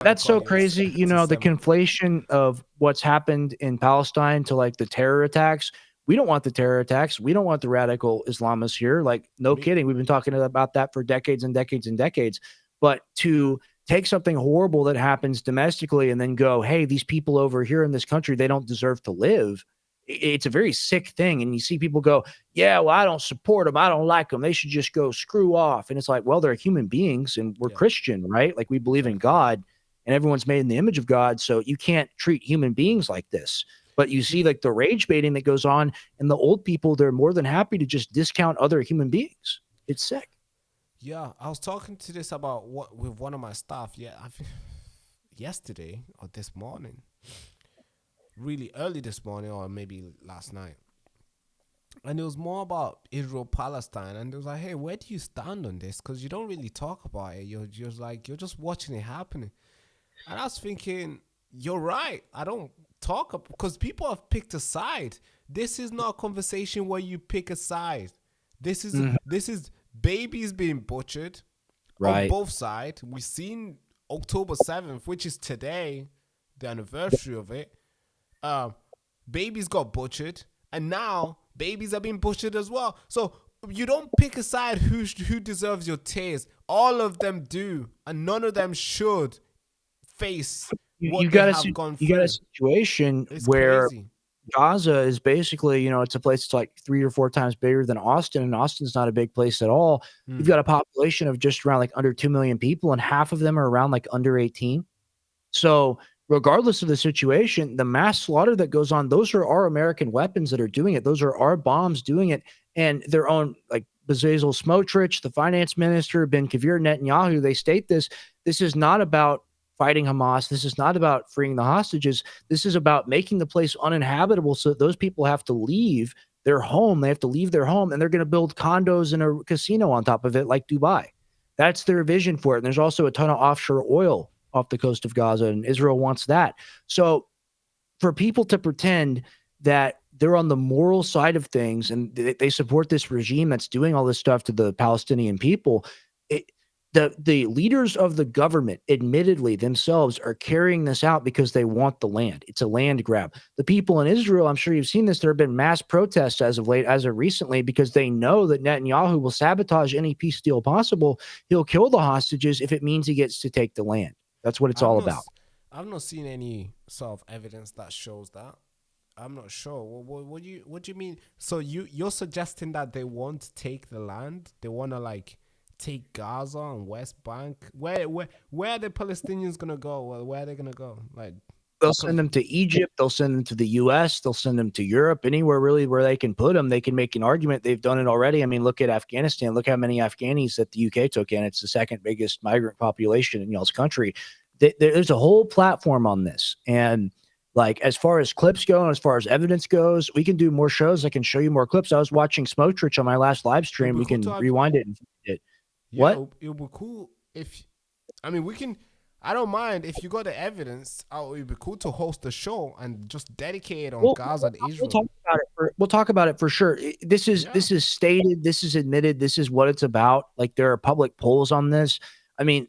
to That's call so you crazy. You know, the anti-Semite. conflation of what's happened in Palestine to like the terror attacks. We don't want the terror attacks. We don't want the radical Islamists here. Like, no Me, kidding. We've been talking about that for decades and decades and decades. But to take something horrible that happens domestically and then go, hey, these people over here in this country, they don't deserve to live. It's a very sick thing. And you see people go, yeah, well, I don't support them. I don't like them. They should just go screw off. And it's like, well, they're human beings and we're yeah, Christian, right? Like we believe in exactly. God and everyone's made in the image of God. So you can't treat human beings like this. But you see like the rage baiting that goes on, and the old people, they're more than happy to just discount other human beings. It's sick. Yeah, I was talking to this about what with one of my staff. Yeah, yesterday or this morning, really early this morning, or maybe last night. And it was more about Israel Palestine, and it was like, hey, where do you stand on this? Because you don't really talk about it. You're just like you're just watching it happening. And I was thinking, you're right. I don't talk because people have picked a side. This is not a conversation where you pick a side. Mhm. This is babies being butchered on Right. both sides. We've seen October 7th, which is today, the anniversary of it. Um, Babies got butchered, and now babies are being butchered as well. So you don't pick a side who deserves your tears. All of them do, and none of them should face You, what you they got a have gone you got a through. situation It's where crazy. Gaza is basically, it's a place that's like 3 or 4 times bigger than Austin, and Austin's not a big place at all. You've Hmm. got a population of just around like under 2 million people, and half of them are around like under 18. So, regardless of the situation, the mass slaughter that goes on, those are our American weapons that are doing it. Those are our bombs doing it. And their own, like Bezalel Smotrich, the finance minister, Ben Gvir Netanyahu, they state this. This is not about fighting Hamas. This is not about freeing the hostages. This is about making the place uninhabitable so that those people have to leave their home. They have to leave their home and they're going to build condos and a casino on top of it, like Dubai. That's their vision for it. And there's also a ton of offshore oil off the coast of Gaza, and Israel wants that. So for people to pretend that they're on the moral side of things and they support this regime that's doing all this stuff to the Palestinian people, it, the leaders of the government, admittedly themselves, are carrying this out because they want the land. It's a land grab. The people in Israel, I'm sure you've seen this. There have been mass protests as of late, as of recently, because they know that Netanyahu will sabotage any peace deal possible. He'll kill the hostages if it means he gets to take the land. That's what it's I've all not, about. s- I've not seen any sort of evidence that shows that. I'm not sure. What do you mean? So you're suggesting that they want to take the land? They want to like take Gaza and West Bank? Where are the Palestinians gonna go? Well, where are they gonna go? Like, They'll send cause them to Egypt. They'll send them to the US. They'll send them to Europe. Anywhere really where they can put them, they can make an argument. They've done it already. I mean, look at Afghanistan. Look how many Afghanis that the UK took in. It's the second biggest migrant population in y'all's country. There's a whole platform on this. And like as far as clips go and as far as evidence goes, we can do more shows. I can show you more clips. I was watching Smotrich on my last live it would stream. be We cool to can have. rewind it and find it. Yeah, What? it would be cool if. I mean, we can. I don't mind if you got the evidence. Oh, it'd be cool to host a show and just dedicate it on Gaza and We'll talk Israel. about it. We'll talk about it for sure. This is Yeah. this is stated. This is admitted. This is what it's about. Like there are public polls on this. I mean,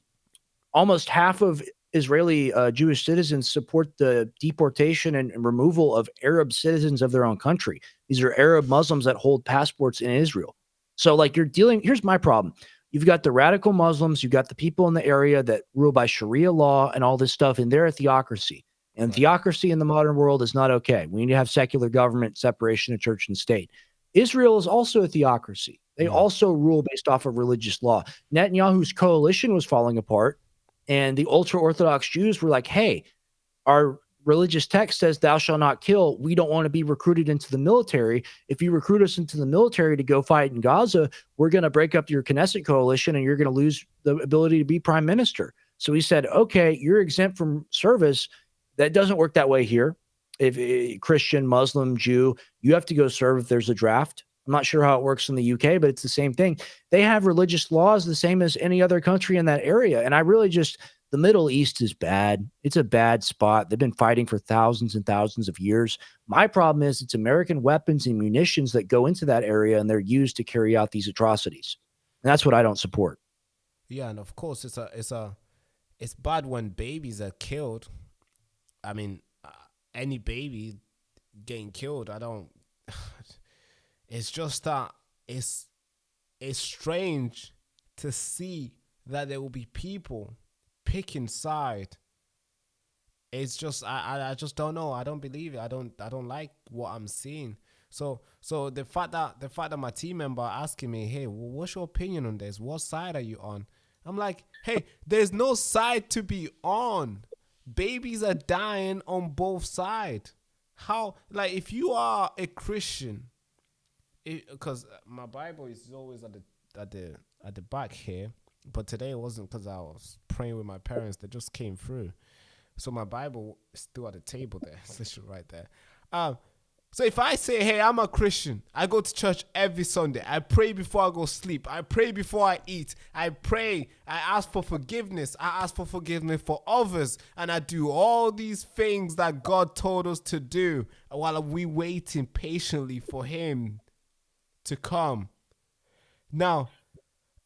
almost half of Israeli Jewish citizens support the deportation and removal of Arab citizens of their own country. These are Arab Muslims that hold passports in Israel. So, like, you're dealing. Here's my problem. You've got the radical Muslims. You've got the people in the area that rule by Sharia law and all this stuff, and they're a theocracy. And Right. theocracy in the modern world is not okay. We need to have secular government, separation of church and state. Israel is also a theocracy. They Mm. also rule based off of religious law. Netanyahu's coalition was falling apart, and the ultra Orthodox Jews were like, hey, our religious text says, thou shalt not kill. We don't want to be recruited into the military. If you recruit us into the military to go fight in Gaza, we're going to break up your Knesset coalition and you're going to lose the ability to be prime minister. So he said, okay, you're exempt from service. That doesn't work that way here. If Christian, Muslim, Jew, you have to go serve if there's a draft. I'm not sure how it works in the UK, but it's the same thing. They have religious laws the same as any other country in that area. And I really just, the Middle East is bad. It's a bad spot. They've been fighting for thousands and thousands of years. My problem is it's American weapons and munitions that go into that area and they're used to carry out these atrocities. And that's what I don't support. Yeah, and of course it's bad when babies are killed. I mean, any baby getting killed, I don't. It's just that it's strange to see that there will be people picking side. It's just I just don't know. I don't believe it. I don't like what I'm seeing. So the fact that my team member asking me, hey, what's your opinion on this? What side are you on? I'm like, hey, there's no side to be on. Babies are dying on both sides. How, like, if you are a Christian, because my Bible is always at the back here, but today it wasn't because I was praying with my parents. They just came through, so my Bible is still at the table there. It's literally right there. So if I say, hey, I'm a Christian, I go to church every Sunday. I pray before I go sleep. I pray before I eat. I pray. I ask for forgiveness. I ask for forgiveness for others. And I do all these things that God told us to do while we waiting patiently for him to come. Now,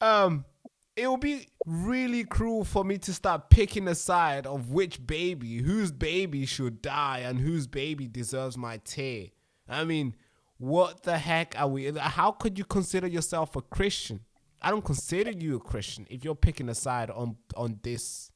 it will be really cruel for me to start picking a side of whose baby should die and whose baby deserves my tear. I mean, what the heck are we? How could you consider yourself a Christian? I don't consider you a Christian if you're picking a side on this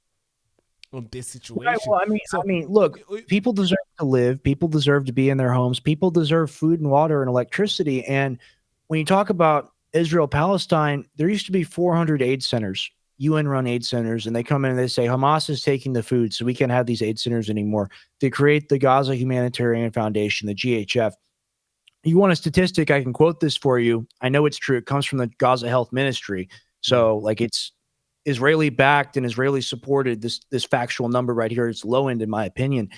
situation. Right, well, I mean, look, people deserve to live. People deserve to be in their homes. People deserve food and water and electricity. And when you talk about Israel, Palestine, there used to be 400 aid centers, UN-run aid centers, and they come in and they say, Hamas is taking the food, so we can't have these aid centers anymore. They create the Gaza Humanitarian Foundation, the GHF. You want a statistic, I can quote this for you. I know it's true. It comes from the Gaza Health Ministry. So, like, it's Israeli-backed and Israeli-supported, this factual number right here. It's low end, in my opinion.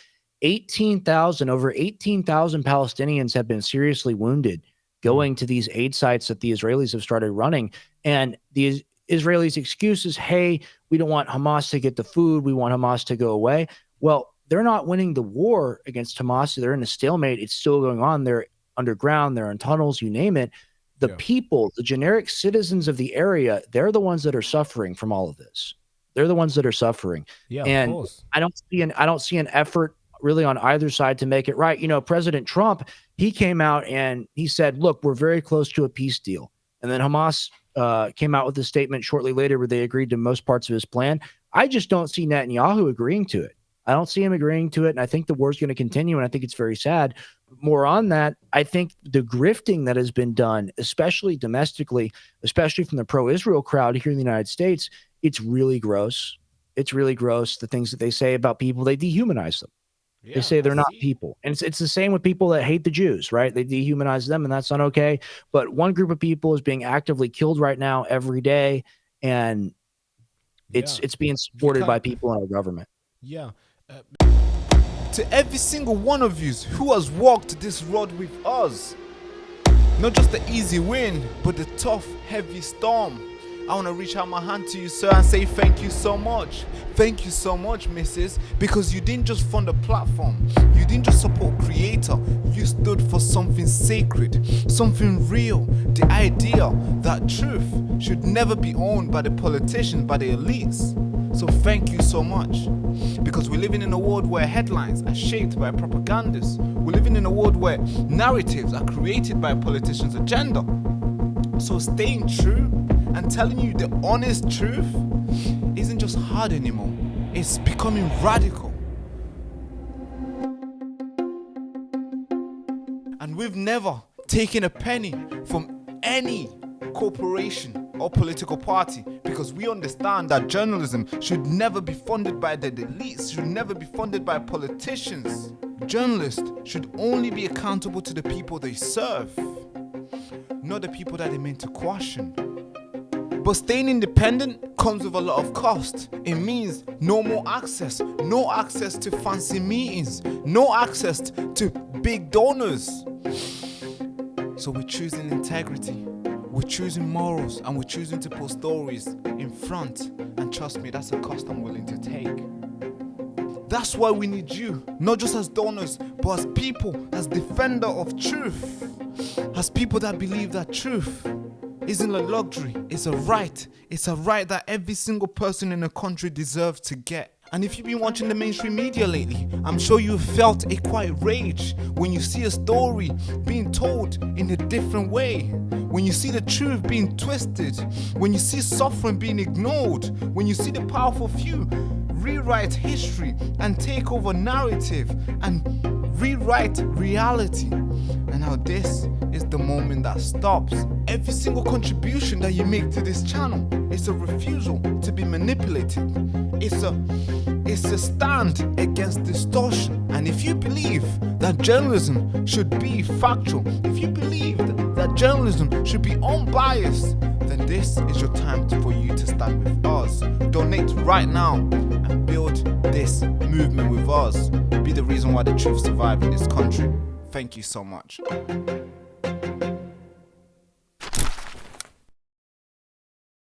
Over 18,000 Palestinians have been seriously wounded going to these aid sites that the Israelis have started running. And the Israelis' excuse is, hey, we don't want Hamas to get the food. We want Hamas to go away. Well, they're not winning the war against Hamas. They're in a stalemate. It's still going on. They're underground. They're in tunnels, you name it. The people, the generic citizens of the area, they're the ones that are suffering from all of this. They're the ones that are suffering. Yeah, and of course. I don't see an effort really on either side to make it right. You know, President Trump, he came out and he said, look, we're very close to a peace deal. And then Hamas came out with a statement shortly later where they agreed to most parts of his plan. I just don't see Netanyahu agreeing to it. I don't see him agreeing to it. And I think the war's going to continue. And I think it's very sad. More on that, I think the grifting that has been done, especially domestically, especially from the pro-Israel crowd here in the United States, it's really gross. It's really gross. The things that they say about people, they dehumanize them. Yeah, they say they're not people. And it's the same with people that hate the Jews, right? They dehumanize them, and that's not okay. But one group of people is being actively killed right now every day, and it's being supported by people in our government. Yeah. To every single one of you who has walked this road with us, not just the easy win, but the tough, heavy storm, I want to reach out my hand to you, sir, and say thank you so much. Thank you so much, missus, because you didn't just fund a platform. You didn't just support creator. You stood for something sacred, something real. The idea that truth should never be owned by the politicians, by the elites. So thank you so much. Because we're living in a world where headlines are shaped by propagandists. We're living in a world where narratives are created by a politician's agenda. So staying true and telling you the honest truth isn't just hard anymore. It's becoming radical. And we've never taken a penny from any corporation or political party, because we understand that journalism should never be funded by the elites, should never be funded by politicians. Journalists should only be accountable to the people they serve, not the people that they meant to question. But staying independent comes with a lot of cost. It means no more access, no access to fancy meetings, no access to big donors. So we're choosing integrity. We're choosing morals, and we're choosing to put stories in front. And trust me, that's a cost I'm willing to take. That's why we need you, not just as donors, but as people, as defender of truth, as people that believe that truth isn't a luxury, it's a right. It's a right that every single person in the country deserves to get. And if you've been watching the mainstream media lately, I'm sure you've felt a quiet rage when you see a story being told in a different way, when you see the truth being twisted, when you see suffering being ignored, when you see the powerful few rewrite history and take over narrative and rewrite reality. And now this is the moment that stops. Every single contribution that you make to this channel is a refusal to be manipulated. It's a stand against distortion. And if you believe that journalism should be factual, if you believe that journalism should be unbiased, then this is your time for you to stand with us. Donate right now and build this movement with us. Be the reason why the truth survives in this country. Thank you so much.